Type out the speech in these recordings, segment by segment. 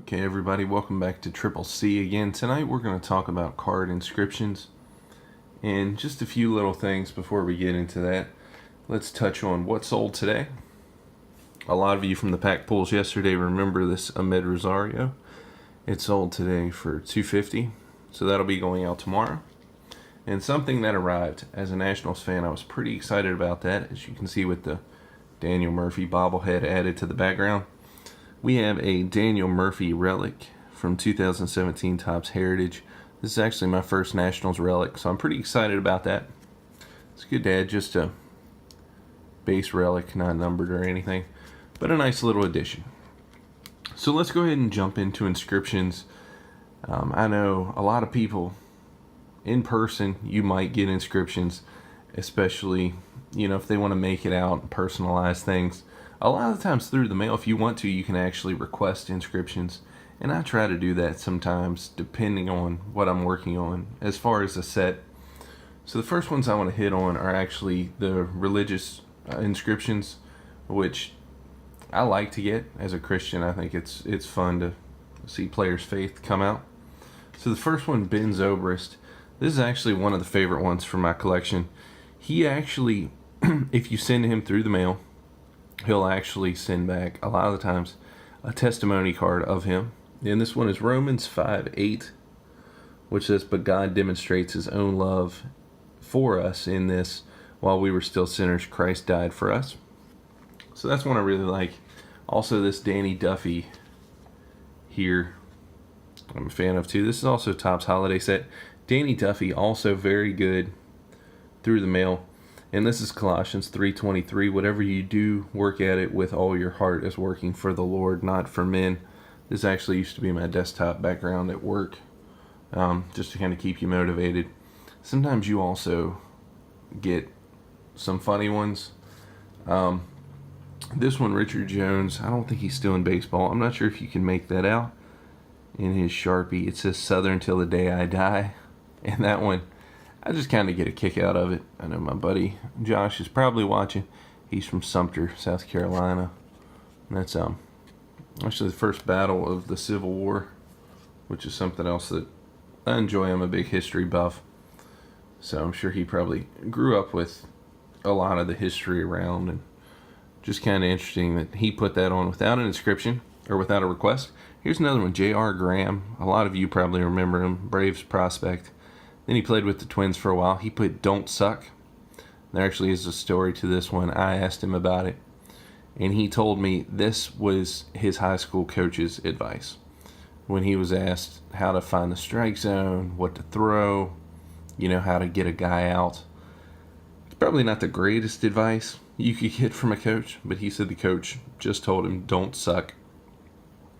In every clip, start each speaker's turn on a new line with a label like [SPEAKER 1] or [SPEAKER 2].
[SPEAKER 1] Okay, everybody, welcome back to Triple C again. Tonight we're going to talk about card inscriptions and just a few little things before we get into that. Let's touch on what sold today. A lot of you from the pack pulls yesterday remember this Ahmed Rosario. It sold today for $250, so that'll be going out tomorrow. And something that arrived, as a Nationals fan, I was pretty excited about that, as you can see with the Daniel Murphy bobblehead added to the background. We have a Daniel Murphy relic from 2017 Topps Heritage. This is actually my first Nationals relic, so I'm pretty excited about that. It's good to add just a base relic, not numbered or anything, but a nice little addition. So let's go ahead and jump into inscriptions. I know a lot of people in person, you might get inscriptions, especially, if they want to make it out and personalize things. A lot of the times through the mail, if you want to, you can actually request inscriptions. And I try to do that sometimes, depending on what I'm working on as far as a set. So the first ones I want to hit on are actually the religious inscriptions, which I like to get as a Christian. I think it's fun to see players' faith come out. So the first one, Ben Zobrist. This is actually one of the favorite ones from my collection. He actually, if you send him through the mail, he'll actually send back, a lot of the times, a testimony card of him. And this one is Romans 5:8, which says, "But God demonstrates his own love for us in this, while we were still sinners, Christ died for us." So that's one I really like. Also, this Danny Duffy here, I'm a fan of too. This is also Topps Holiday Set. Danny Duffy, also very good through the mail. And this is Colossians 3:23. Whatever you do, work at it with all your heart as working for the Lord, not for men. This actually used to be my desktop background at work, just to kind of keep you motivated. Sometimes you also get some funny ones. This one, Richard Jones, I don't think he's still in baseball. I'm not sure if you can make that out. In his Sharpie, it says "Southern till the day I die." And that one, I just kind of get a kick out of it. I know my buddy Josh is probably watching. He's from Sumter, South Carolina. And that's actually the first battle of the Civil War, which is something else that I enjoy. I'm a big history buff, so I'm sure he probably grew up with a lot of the history around, and just kind of interesting that he put that on without an inscription or without a request. Here's another one, J.R. Graham. A lot of you probably remember him, Braves prospect. Then he played with the Twins for a while. He put "Don't suck." There actually is a story to this one. I asked him about it, and he told me this was his high school coach's advice. When he was asked how to find the strike zone, what to throw, how to get a guy out. It's probably not the greatest advice you could get from a coach, but he said the coach just told him, "Don't suck."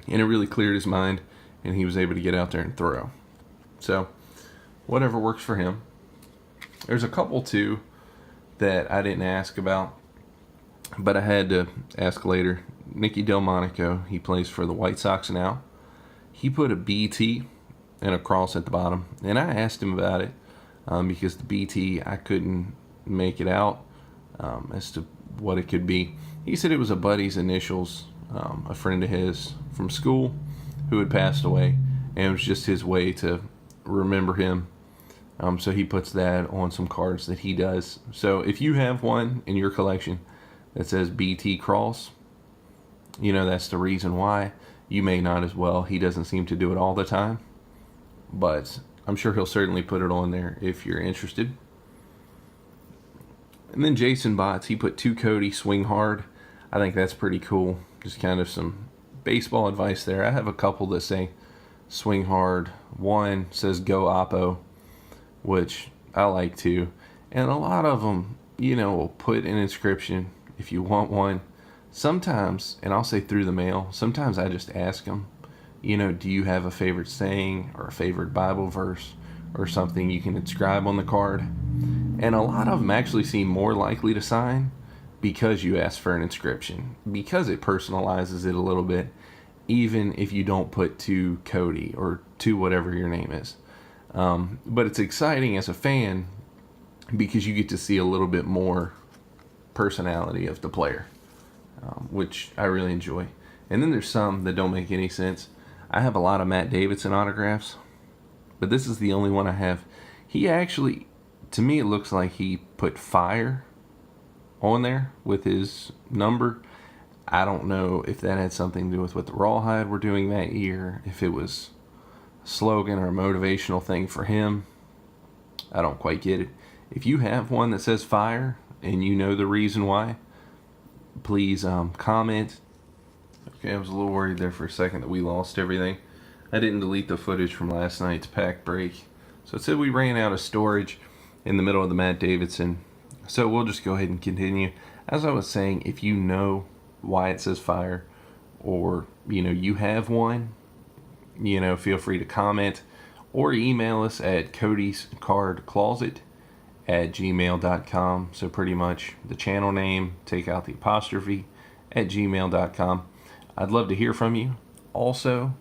[SPEAKER 1] And it really cleared his mind, and he was able to get out there and throw. So, whatever works for him. There's a couple too that I didn't ask about, but I had to ask later. Nicky Delmonico, he plays for the White Sox now. He put a BT and a cross at the bottom, and I asked him about it because the BT, I couldn't make it out as to what it could be. He said it was a buddy's initials, a friend of his from school who had passed away, and it was just his way to remember him. So he puts that on some cards that he does. So if you have one in your collection that says BT Cross, that's the reason why. You may not as well. He doesn't seem to do it all the time, but I'm sure he'll certainly put it on there if you're interested. And then Jason Botts, he put "To Cody, swing hard." I think that's pretty cool. Just kind of some baseball advice there. I have a couple that say "swing hard." One says "Go Oppo," which I like too. And a lot of them, will put an inscription if you want one. Sometimes, and I'll say through the mail, sometimes I just ask them, do you have a favorite saying or a favorite Bible verse or something you can inscribe on the card? And a lot of them actually seem more likely to sign because you ask for an inscription, because it personalizes it a little bit, even if you don't put "To Cody" or "To whatever your name is. But it's exciting as a fan because you get to see a little bit more personality of the player, which I really enjoy. And then there's some that don't make any sense. I have a lot of Matt Davidson autographs, but this is the only one I have. He actually, to me, it looks like he put fire on there with his number. I don't know if that had something to do with what the Rawhide were doing that year, if it was a slogan or a motivational thing for him. I don't quite get it. If you have one that says fire and you know the reason why, please comment. Okay, I was a little worried there for a second that we lost everything. I didn't delete the footage from last night's pack break. So it said we ran out of storage in the middle of the Matt Davidson. So we'll just go ahead and continue. As I was saying, if you know why it says fire, or you have one, feel free to comment or email us at codyscardcloset@gmail.com. So pretty much the channel name, take out the apostrophe, at gmail.com. I'd love to hear from you. Also,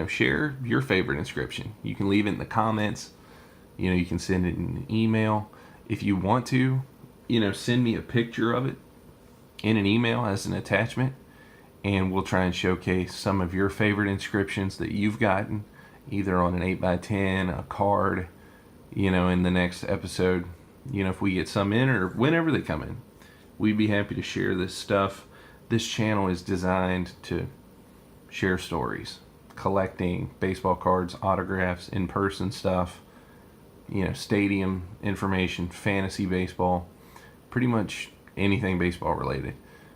[SPEAKER 1] share your favorite inscription. You can leave it in the comments. You can send it in an email. If you want to, send me a picture of it in an email as an attachment, and we'll try and showcase some of your favorite inscriptions that you've gotten, either on an 8x10, a card, in the next episode. If we get some in, or whenever they come in, we'd be happy to share this stuff. This channel is designed to share stories, collecting baseball cards, autographs, in-person stuff, stadium information, fantasy baseball, pretty much anything baseball related.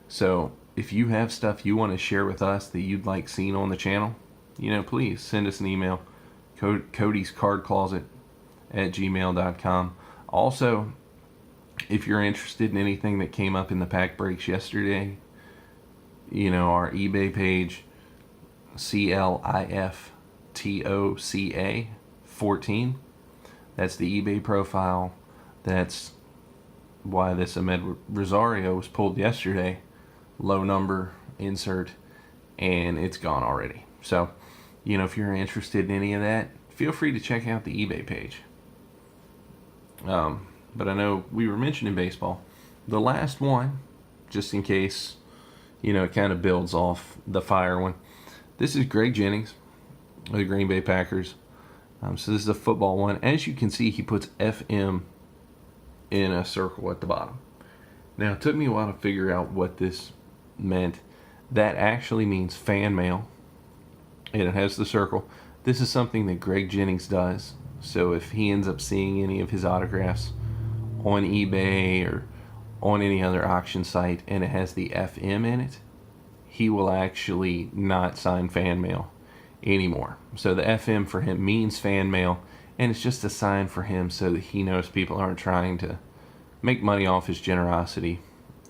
[SPEAKER 1] So if you have stuff you want to share with us that you'd like seen on the channel, please send us an email, codyscardcloset@gmail.com. Also, if you're interested in anything that came up in the pack breaks yesterday, our eBay page, CLIFTOCA 14. That's the eBay profile. That's why this Ahmed Rosario was pulled yesterday. Low number, insert, and it's gone already. So, if you're interested in any of that, feel free to check out the eBay page. But I know we were mentioning baseball. The last one, just in case, it kind of builds off the fire one. This is Greg Jennings of the Green Bay Packers. So this is a football one. As you can see, he puts FM in a circle at the bottom. Now, it took me a while to figure out what this meant. That actually means fan mail, and it has the circle. This is something that Greg Jennings does. So if he ends up seeing any of his autographs on eBay or on any other auction site and it has the FM in it, he will actually not sign fan mail anymore. So the FM for him means fan mail, and it's just a sign for him so that he knows people aren't trying to make money off his generosity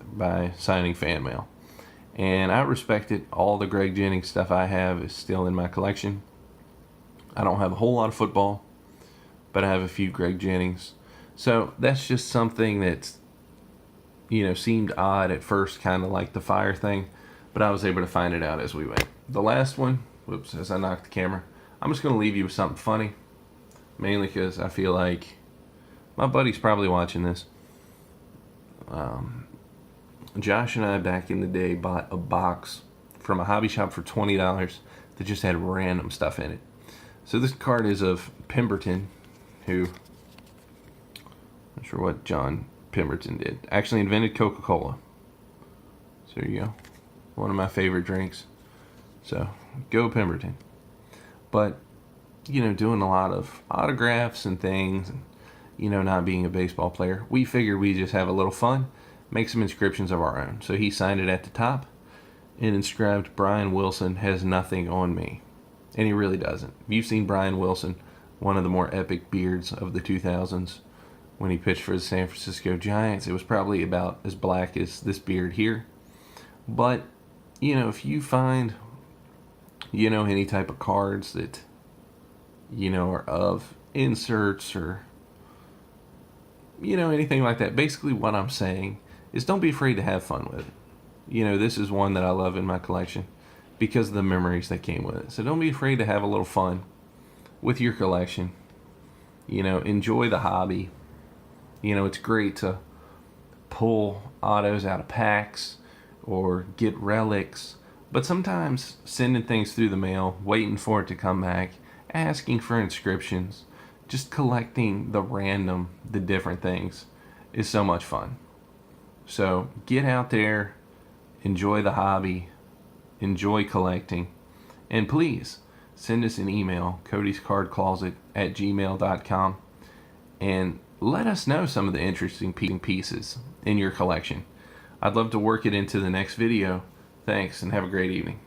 [SPEAKER 1] by signing fan mail. And I respect it. All the Greg Jennings stuff I have is still in my collection. I don't have a whole lot of football, but I have a few Greg Jennings. So that's just something that's, seemed odd at first, kind of like the fire thing, but I was able to find it out as we went. The last one, whoops, as I knocked the camera, I'm just going to leave you with something funny, mainly because I feel like my buddy's probably watching this. Josh and I, back in the day, bought a box from a hobby shop for $20 that just had random stuff in it. So this card is of Pemberton, who, I'm not sure what John Pemberton did. Actually invented Coca-Cola. So there you go. One of my favorite drinks. So, go Pemberton. But, doing a lot of autographs and things, and, not being a baseball player, we figured we'd just have a little fun, make some inscriptions of our own. So he signed it at the top and inscribed, "Brian Wilson has nothing on me." And he really doesn't. If you've seen Brian Wilson, one of the more epic beards of the 2000s, when he pitched for the San Francisco Giants, it was probably about as black as this beard here. But, if you find, any type of cards that, are of inserts or, anything like that, basically what I'm saying is don't be afraid to have fun with it. This is one that I love in my collection because of the memories that came with it. So don't be afraid to have a little fun with your collection. Enjoy the hobby. It's great to pull autos out of packs or get relics, But sometimes sending things through the mail, waiting for it to come back, asking for inscriptions, just collecting the different things is so much fun. So get out there, enjoy the hobby, enjoy collecting, and please send us an email, codyscardcloset@gmail.com, and let us know some of the interesting pieces in your collection. I'd love to work it into the next video. Thanks, and have a great evening.